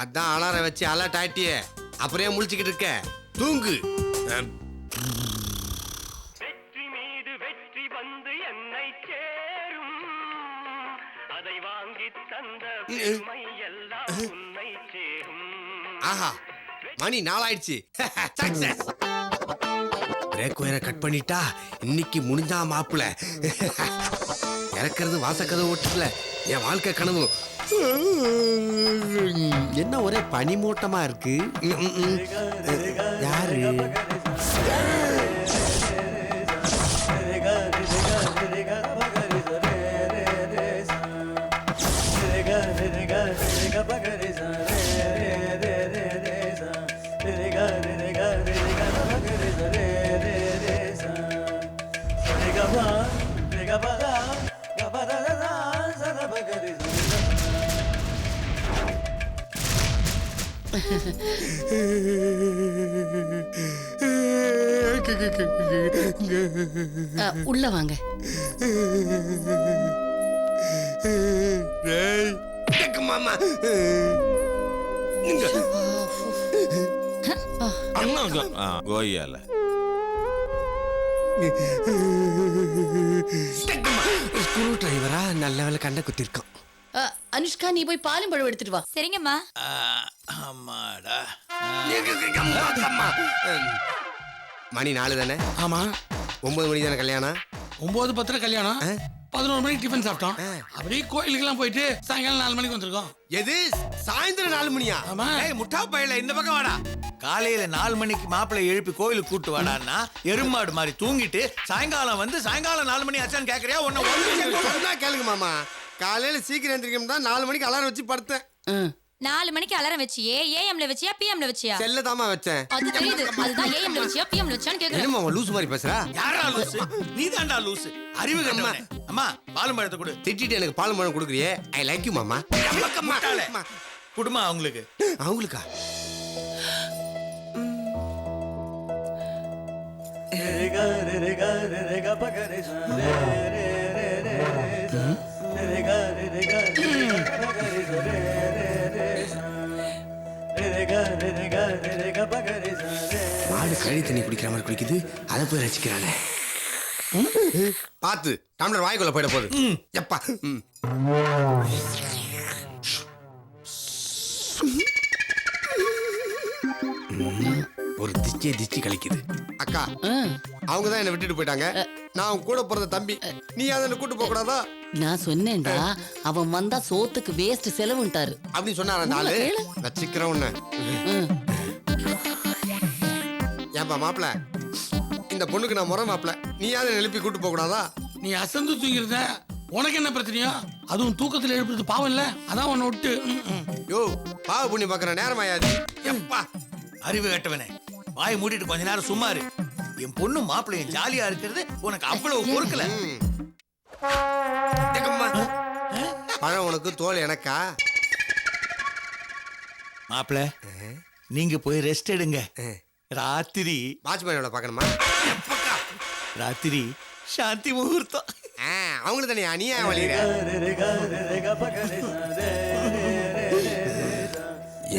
அதான் அலாரம் வச்சு அலர்ட் ஆயிட்டியே, அப்புறம் ஏன் முழிச்சுக்கிட்டு இருக்க? தூங்கு. வெற்றி மீது வெற்றி வந்து என்னை சேரும், அதை வாங்கி தந்த பெருமை எல்லாம் உன்னை சேரும். ஆஹா, மணி 4 ஆயிடுச்சு. சக்சஸ். பிரேக் ஒயரை கட் பண்ணிட்டா இன்னைக்கு முடிஞ்சா மாப்பிள. இறக்கிறது வாசக்கதவு ஓட்டுல என் வாழ்க்கை கனவு. என்ன ஒரே பனிமூட்டமா இருக்கு. யாரு? உள்ள வாங்க. மாமா கோயால ஸ்க்ரூ டிரைவரா நல்ல வேலை கண்ட குத்திருக்கான். அனுஷ்கா, நீ போய் பாலும் பழம் எடுத்துட்டு வா. சரிங்கம்மா. ஆமாடா. மணி 4 தானே? ஆமா. 9 மணி தானே கல்யாணம்? 9:10 கல்யாணம். 11 மணிக்கு டிஃபன் சாப்பிட்டோம். அப்படியே கோயிலுக்கெல்லாம் போயிட்டு சாயங்காலம் 4 மணிக்கு வந்திருக்கோம். எது சாயந்தரம் 4 மணியா? ஆமா. முட்டா பையில இந்த பக்கம் வாடா. காலையில 4 மணிக்கு மாப்பிள்ளை எழுப்பி கோயிலுக்கு கூட்டு வாடான்னா எருமாடு மாதிரி தூங்கிட்டு சாயங்காலம் வந்து சாயங்காலம் 4 மணி ஆச்சான்னு கேக்குறியா? சொன்னா கேளுங்க மாமா. காலையில சீக்கிரம் எந்திரிக்கணும் தான் 4 மணிக்கு அலாரம் வச்சு படுத்தேன். 4 மணிக்கு அலாரம் வச்சியே, ஏஎம்ல வச்சியா பிஎம்ல வச்சியா? செல்ல தாமா வச்சேன். அது தெரியுது. அதுதான் ஏஎம்ல வச்சியா பிஎம்ல வச்சான்னு கேக்குறேன். என்னமா லூசு மாதிரி பேசுறா? யாரா லூசு? நீ தான்டா லூசு. அறிவு கட்டவனே. அம்மா பாலும் பழத்தை கொடு. திட்டிட்டு எனக்கு பால் பழம் கொடுக்குறியே. ஐ லைக் யூ மாமா. குடுமா அவங்களுக்கு. அவங்களுக்கா? மாடு கழி தண்ணி குடிக்கிற மாதிரி குடிக்குது, அதை போய் ரசிக்கிறானே. பாத்து டம்ளர் வாய்க்குள்ள போயிட போகுது. எப்பா ஒரு திச்சி கழிக்குது. அக்கா, அவங்க தான் என்ன விட்டுட்டு போயிட்டாங்க. நான் கூட பிறந்த தம்பி, நீ அதை கூட்டு போக கூடாதா? நான் சொன்னேன்டா, அவன் வந்தா சோத்துக்கு வேஸ்ட் செலவுட்டாரு அப்படின்னு சொன்னார. நாலு வச்சுக்கிறேன் உன்ன. ஏன்பா மாப்பிள, இந்த பொண்ணுக்கு நான் முறை மாப்பிள, நீ யாரும் எழுப்பி கூட்டு போக கூடாதா? நீ அசந்து தூங்கிருந்த, உனக்கு என்ன பிரச்சனையோ? அதுவும் தூக்கத்துல எழுப்புறது பாவம் இல்ல, அதான் உன்னை விட்டு. யோ, பாவ புண்ணி பாக்குற நேரம் ஆயாது. எப்பா அறிவு கட்டவனே, வாய் மூடிட்டு கொஞ்ச நேரம் சும்மா இரு. என் பொண்ணு மாப்பிள்ளையும் ஜாலியா இருக்கிறது உனக்கு அவ்வளவு பொறுக்கல. பழம் உனக்கு, தோல் எனக்கா? மாப்பிள்ள, நீங்க போய் ரெஸ்ட் எடுங்க. ராத்திரி வாட்ச்மேனோட பார்க்கணுமா? ராத்திரி சாந்தி முகூர்த்தம். அவங்களுக்கு தானே அநியா வழியிற.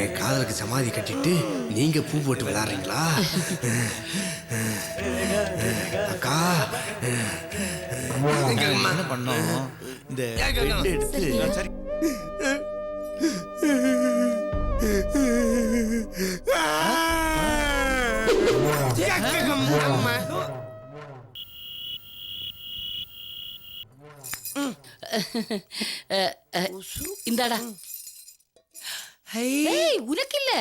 என் காதலுக்கு சமாதி கட்டிட்டு நீங்க பூ போட்டு விளையாடுறீங்களா? அக்கா என்ன பண்ணோம்? இந்த எடுத்து சரி. இந்தாடா. உனக்கு இல்ல,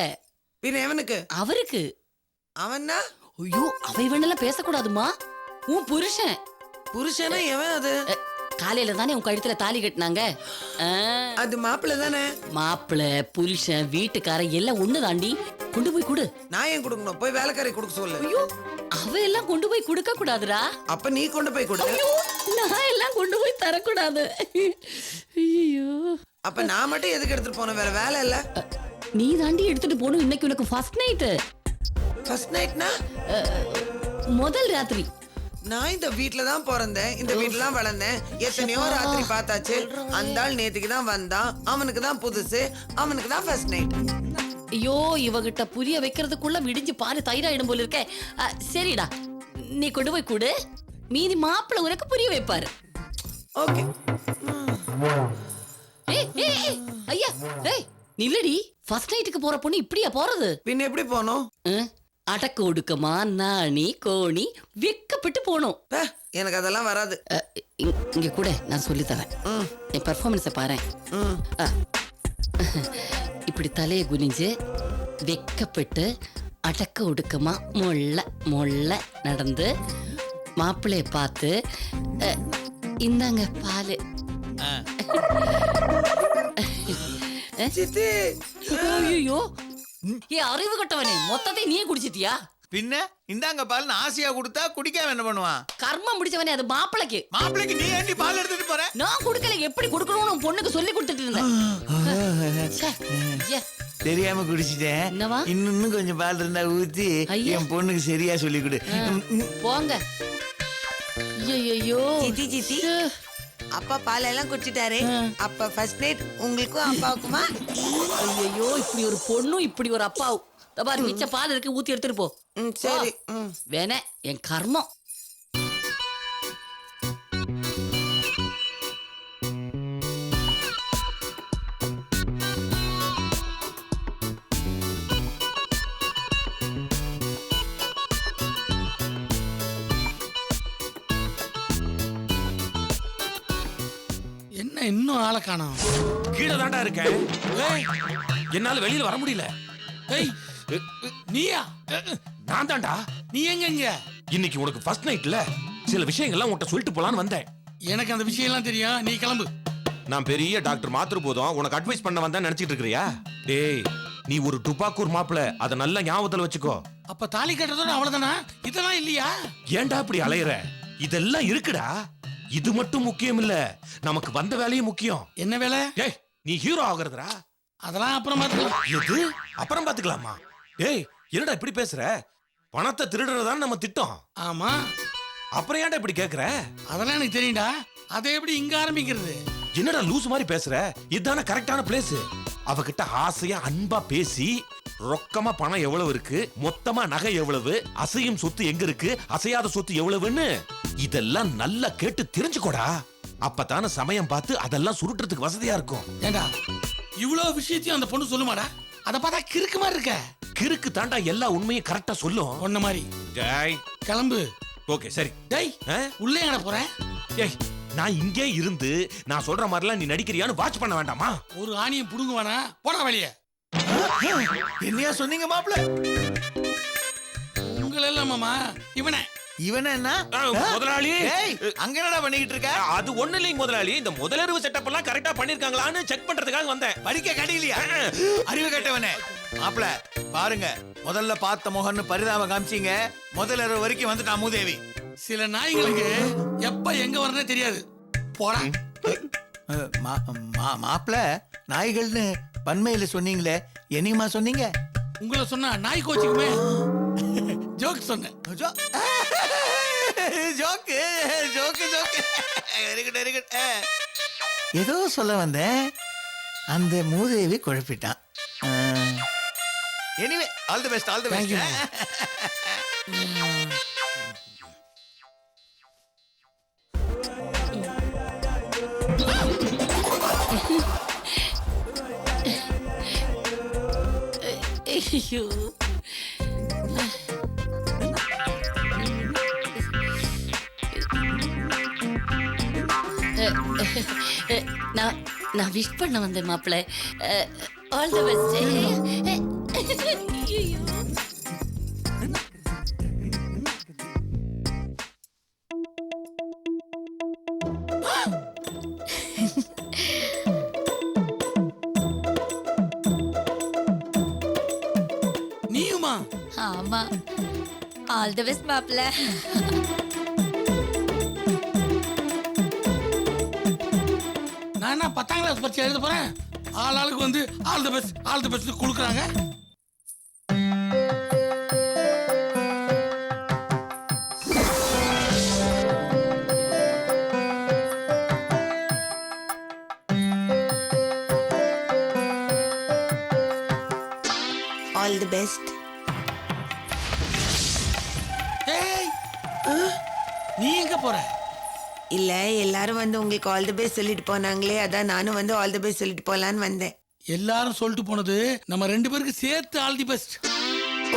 பின்ன எவனுக்கு? அவருக்கு. அவன்னா? ஐயோ, அவை வேணெல்லாம் பேசக்கூடாதுமா. உன் புருஷன். புருஷனா எவன் அது? காலையில தானே உன் கழுத்துல தாலி கட்டினாங்க. அது மாப்பிள்ள தானே? மாப்பிள்ள, புருஷன், வீட்டுக்காரன் எல்லாம் ஒண்ணு தாண்டி. கொண்டு போய் கொடு. நான் ஏன் கொடுக்கணும்? போய் வேலைக்காரி கொடுக்க சொல்லு. ஐயோ, அவ எல்லாம் கொண்டு போய் கொடுக்க கூடாதுடா. அப்ப நீ கொண்டு போய் கொடு. நான் எல்லாம் கொண்டு போய் தரக்கூடாது. ஐயோ, அப்ப நான் மட்டும் எதுக்கு எடுத்துட்டு போன? வேற வேலை இல்ல. நீ தாண்டி எடுத்துட்டு போணும். இன்னைக்கு உனக்கு ஃபர்ஸ்ட் நைட். ஃபர்ஸ்ட் நைட்னா முதல் ராத்திரி. நான் இந்த வீட்ல தான் பிறந்தேன், இந்த வீட்ல தான் வளர்ந்தேன். எத்தனையோ ராத்திரி பார்த்தாச்சு. அந்த ஆள் நேத்துக்கு தான் வந்தான். அவனுக்கு தான் புதுசு, அவனுக்கு தான் ஃபர்ஸ்ட் நைட். ஐயோ இவகிட்ட புரிய வைக்கிறதுக்குள்ள விடிஞ்சு பாரு தைராயிடும் போல இருக்க. சரிடா நீ கொண்டு போய் கொடு, மீதி மாப்பிள்ளை உனக்கு புரிய வைப்பாரு. ஓகே. ஏய், ஏய், ஏய், ஐயா டேய் நில்லடி. ஃபர்ஸ்ட் நைட்டுக்கு போற பொண்ணு இப்படியா போறது? பின்ன எப்படி போனோம்? அடக்க ஒடுக்கமா நாணி கோணி வெக்கப்பட்டு போனோம். எனக்கு அதெல்லாம் வராது. இங்க கூட நான் சொல்லி தரேன். என் பெர்ஃபார்மன்ஸை பாரு. இப்படி தலையை குனிஞ்சு வெக்கப்பட்டு அடக்க ஒடுக்கமா மொள்ள மொள்ள நடந்து மாப்பிள்ளைய பார்த்து இந்தாங்க பாலு. சித்தி, ஐயோ ஏ அறிவு கட்டவனே, மொத்தத்தை நீயே குடிச்சிட்டியா? பின்ன இந்தாங்க பால்னு ஆசையா கொடுத்தா குடிக்காம என்ன பண்ணுவான்? கர்மம் முடிச்சவனே, அது மாப்பிளைக்கு. மாப்பிளைக்கு நீ ஏண்டி பால் எடுத்துட்டு போற? நான் கொடுக்கல, எப்படி கொடுக்கணும்னு உன் பொண்ணுக்கு சொல்லி கொடுத்துட்டு இருந்தேன். ச்சே, ஐயா. தெரியாம குடிச்சிட்டேன். என்னவா? இன்னும் கொஞ்சம் பால் இருந்தா ஊத்தி ஐயா. என் பொண்ணுக்கு சரியா சொல்லி கொடு. போங்க. ஐயோ சித்தி, சித்தி. அப்பா பாலெல்லாம் குடிச்சிட்டாரு. அப்ப ஃபர்ஸ்ட் நைட் உங்களுக்கும் அப்பாவுக்குமா? ஐயோ இப்படி ஒரு பொண்ணும் இப்படி ஒரு அப்பாவும். பாரு மிச்ச பால் இருக்கு, ஊத்தி எடுத்துட்டு போ. சரி. வேணே என் கர்மம். என்ன இன்னும் ஆளை காணோம்? கீழே தாண்டா இருக்கேன். என்னால வெளியில வர முடியல. ஏய், நீயா? நான் தாண்டா. நீ எங்க? இன்னைக்கு உனக்கு ஃபர்ஸ்ட் நைட்ல சில விஷயங்கள்லாம் உன்கிட்ட சொல்லிட்டு போலான்னு வந்தேன். எனக்கு அந்த விஷயம் எல்லாம் தெரியும், நீ கிளம்பு. நான் பெரிய டாக்டர் மாத்திரு போதும் உனக்கு அட்வைஸ் பண்ண வந்தா நினைச்சிட்டு இருக்கிறியா? டேய் நீ ஒரு டுபாக்கூர் மாப்பிள, அத நல்ல ஞாபகத்துல வச்சுக்கோ. அப்ப தாலி கட்டுறதோட அவ்வளவுதானா? இதெல்லாம் இல்லையா? ஏன்டா இப்படி அலையற? இதெல்லாம் இருக்குடா. இது மட்டும் முக்கியம் இல்ல, நமக்கு வந்த வேலையும் முக்கியம். என்ன வேலை? டேய் நீ ஹீரோ ஆகுறதுடா. அதெல்லாம் அப்புறம் பார்த்துக்கலாம். எது அப்புறம் பாத்துக்கலாமா? டேய் என்னடா இப்படி பேசுற? பணத்தை திருடுறதான் நம்ம திட்டம். ஆமா. அப்புறம் ஏன்டா இப்படி கேக்குற? அதெல்லாம் எனக்கு தெரியும்டா. அதை எப்படி இங்க ஆரம்பிக்கிறது? என்னடா லூஸ் மாதிரி பேசுற? இதுதானே கரெக்டான பிளேஸ். அவகிட்ட ஆசையா அன்பா பேசி, ரொக்கமா பணம் எவ்வளவு இருக்கு, மொத்தமா நகை எவ்வளவு, அசையும் சொத்து எங்க இருக்கு, அசையாத சொத்து எவ்வளவுன்னு இதெல்லாம் நல்லா கேட்டு தெரிஞ்சுக்கோடா. அப்பதான சமயம் பார்த்து அதெல்லாம் சுருட்டுறதுக்கு வசதியா இருக்கும். ஏண்டா இவ்வளவு விஷயத்தையும் அந்த பொண்ணு சொல்லுமாடா? அத பார்த்தா கிறுக்கு மாதிரி இருக்க. கிறுக்கு தாண்டா எல்லா உண்மையும் கரெக்டா சொல்லும். ஒன்ன மாதிரி. டேய் கிளம்பு. ஓகே சரி. டேய் உள்ளே எங்கட போறேன்? ஏய் நான் இங்கே இருந்து நான் சொல்ற மாதிரிலாம் நீ நடிக்கிறியான்னு வாட்ச் பண்ண வேண்டாமா? ஒரு ஆணியம் புடுங்குவானா? போடா வெளியே. என்னையா சொன்னீங்க மாப்பிள? உங்களை இல்ல மாமா, இவனே. இவன என்ன முதலாளி? அங்க என்னடா பண்ணிக்கிட்டு இருக்க? அது ஒண்ணு இல்லைங்க முதலாளி, இந்த முதலறிவு செட்டப் எல்லாம் கரெக்டா பண்ணிருக்காங்களான்னு செக் பண்றதுக்காக வந்தேன். படிக்க கடையிலையா? அறிவு கட்டவனே. மாப்பிள பாருங்க, முதல்ல பார்த்த முகன்னு பரிதாபம் காமிச்சீங்க, முதலறிவு வரைக்கும் வந்து நான் மூதேவி. சில நாய்களுக்கு எப்ப எங்க வரனே தெரியாது. போடா. மாப்பிள நாய்கள்னு பன்மையில சொன்னீங்களே, என்னையுமா சொன்னீங்க? உங்களை சொன்னா நாய் கோச்சிக்குமே. ஜோக் சொன்னேன். Joke joke joke. Very good very good. ஏதோ சொல்ல வந்தேன், அந்த மூதேவி குழப்பிட்டான். Anyway all the best all the best. ஐயோ நான் விஷ் பண்ண வந்தேன் மாப்பிள்ள. All the best. நீயுமா? ஆமா. ஆல் தி பெஸ்ட் மாப்ள. நான் 10ஆம் கிளாஸ் பரிட்சை எழுத போறேன். ஆளுக்கு வந்து ஆல் தி பெஸ்ட் கொடுக்குறாங்க. All the best. ஏய் நீ எங்க போற? இல்ல எல்லாரும் வந்து உங்களுக்கு ஆல் தி பெஸ்ட் சொல்லிட்டு போனாங்களே, அதான் நானும் வந்து ஆல் தி பெஸ்ட் சொல்லிட்டு போலான்னு வந்தேன். எல்லாரும் சொல்லிட்டு போனது நம்ம 2 பேருக்கு சேர்த்து ஆல் தி பெஸ்ட்.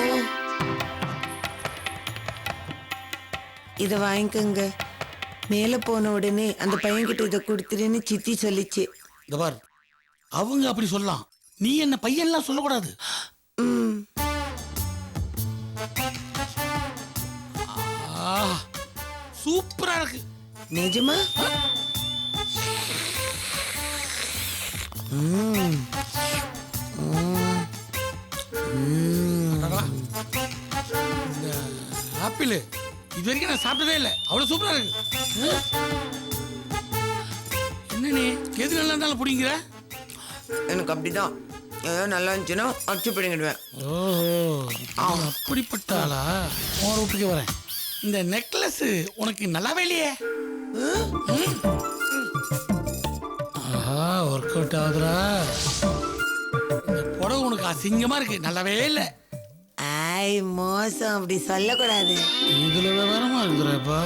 ஓ, இத வாங்கிக்கோங்க. மேல போன உடனே அந்த பையன்கிட்ட இதை கொடுத்துருன்னு சித்தி சொல்லிச்சு. இந்த பார், அவங்க அப்படி சொல்லலாம், நீ என்ன பையன்லாம் சொல்லக்கூடாது. சூப்பரா இருக்கு. நிஜமா? ஆப்பிள் இது வரைக்கும் நான் சாப்பிட்டதே இல்லை, அவ்வளவு சூப்பரா இருக்கு. என்ன நீ எது நல்லா இருந்தாலும் பிடிங்கிற? எனக்கு அப்படிதான், ஏதோ நல்லா இருந்துச்சுன்னா அச்சு பிடிங்கிடுவேன். ஓ, அப்படிப்பட்டாளா? உன் வீட்டுக்கு வரேன். இந்த நெக்லஸ் உனக்கு நல்லாவே இல்லையே. ஆஹா, ஒர்க் அவுட் ஆகுதுரா. இந்த புடவை உனக்கு அசிங்கமா இருக்கு, நல்லாவே இல்லை. ஐய் மோசம், அப்படி சொல்லக்கூடாது. இதுல விவரமா இருக்குறப்பா,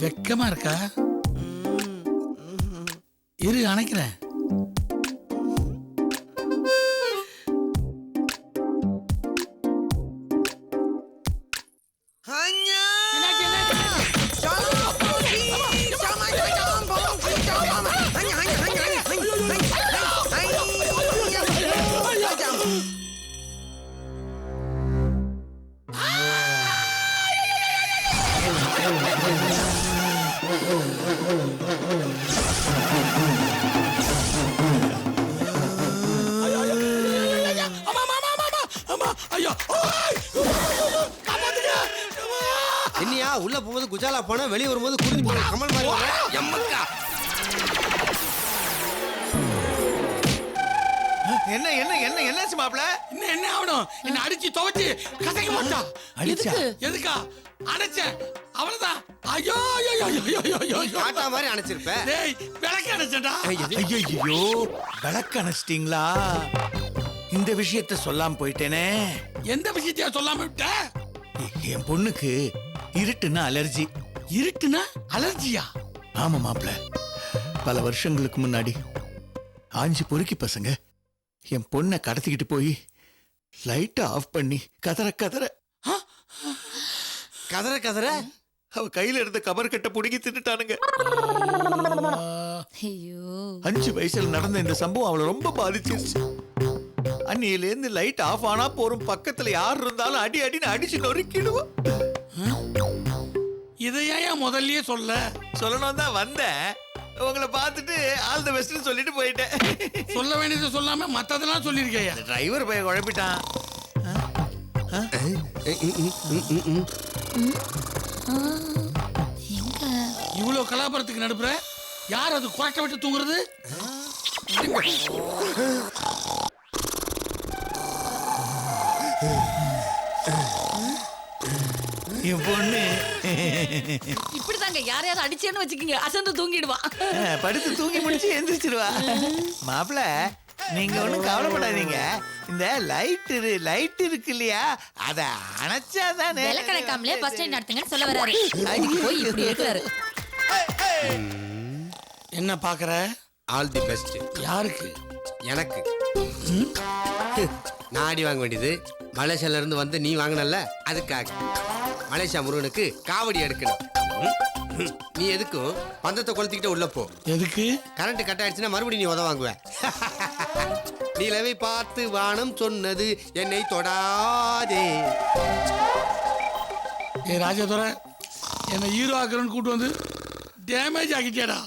வெக்கமா இருக்கா? இரு அணைக்கிறேன். என்னையா உள்ள போகும்போது குஜாலா போன, வெளியே வரும்போது குருதி போன கமல் மாதிரி வர. எம்மக்கா என்ன என்ன என்ன என்னாச்சு மாப்ள? இன்னும் என்ன ஆகணும்? என்ன அடிச்சு துவைச்சு கசக்கி போட்டா? அடிச்சா? எதுக்கா அடைச்சேன்? அவ்வளவுதான். ஐயோ ஐயோ ஐயோ ஐயோ ஐயோ. காட்டா மாதிரி அணைச்சிருப்ப. டேய், விளக்கு அடைச்சடா. ஐயோ, விளக்கு அணைச்சிட்டீங்களா? இந்த விஷயத்த சொல்லாம போயிட்டேனே. எந்த விஷயத்தையா சொல்லாம விட்ட? என் பொண்ணுக்கு இருட்டுன்னா அலர்ஜி. இருட்டுனா அலர்ஜியா? ஆமா மாப்ள, பல வருஷங்களுக்கு முன்னாடி ஆஞ்சி பொறுக்கி பசங்க என் பொண்ணை கடத்திக்கிட்டு போய் லைட்டை ஆஃப் பண்ணி கதற கதற கதற கதற அவ கையில இருந்த கவர் கட்ட புடுங்கி தின்னுட்டானுங்க. ஐயோ, 5 வயசுல நடந்த இந்த சம்பவம் அவளை ரொம்ப பாதிச்சிருச்சு. அன்னியிலேருந்து லைட் ஆஃப் ஆனா போறோம், பக்கத்துல யார் இருந்தாலும் அடி அடின்னு அடிச்சு நொறுக்கிடுவோம். இதையா முதல்லயே சொல்லணும் தான் வந்தேன். உங்களை பார்த்துட்டு ஆல் தி பெஸ்ட்னு சொல்லிட்டு போயிட்டேன். சொல்ல வேண்டியதை சொல்லாம மத்ததெல்லாம் சொல்லிருக்கையா? டிரைவர் போய் குழப்பிட்டான். இவ்வளவு கலாபரத்துக்கு நடுப்புற யார் அது குரட்டை விட்டு தூங்குறது? என் பொண்ணு இப்படிதாங்க யாரையாவது அடிச்சேன்னு வச்சுக்கோங்க, அசந்து தூங்கிடுவான். படுத்து தூங்கி முடிச்சு எந்திரிச்சிருவா. மாப்பிள்ள, நீங்க ஒண்ணும் கவலைப்படாதீங்க. இந்த லைட் இருக்கு இல்லையா, அத அணைச்சாதானே. விளக்கணக்காமலே பஸ் ஸ்டாண்ட் நடத்துங்கன்னு சொல்ல வராரு. அதுக்கு போய் இப்படி இருக்கிறாரு. என்ன பாக்குற? All the best. யாருக்கு? எனக்கு. நான் அடி வாங்க வேண்டியது மலேசியால இருந்து வந்து நீ வாங்கினல்ல, அதுக்காக. மலேசியா முருகனுக்கு காவடி எடுக்கணும். நீ எதுக்கும் பந்தத்தை கொளுத்திக்கிட்டு உள்ள போ. எதுக்கு? கரண்ட் கட் ஆயிடுச்சுன்னா மறுபடியும் நீ உதவ வாங்குவ. நிலவை பார்த்து வானம் சொன்னது என்னை தொடாதே. ஏ ராஜதுரை, என்ன ஹீரோ ஆக்குறன்னு கூட்டு வந்து டேமேஜ் ஆகிட்டேடா.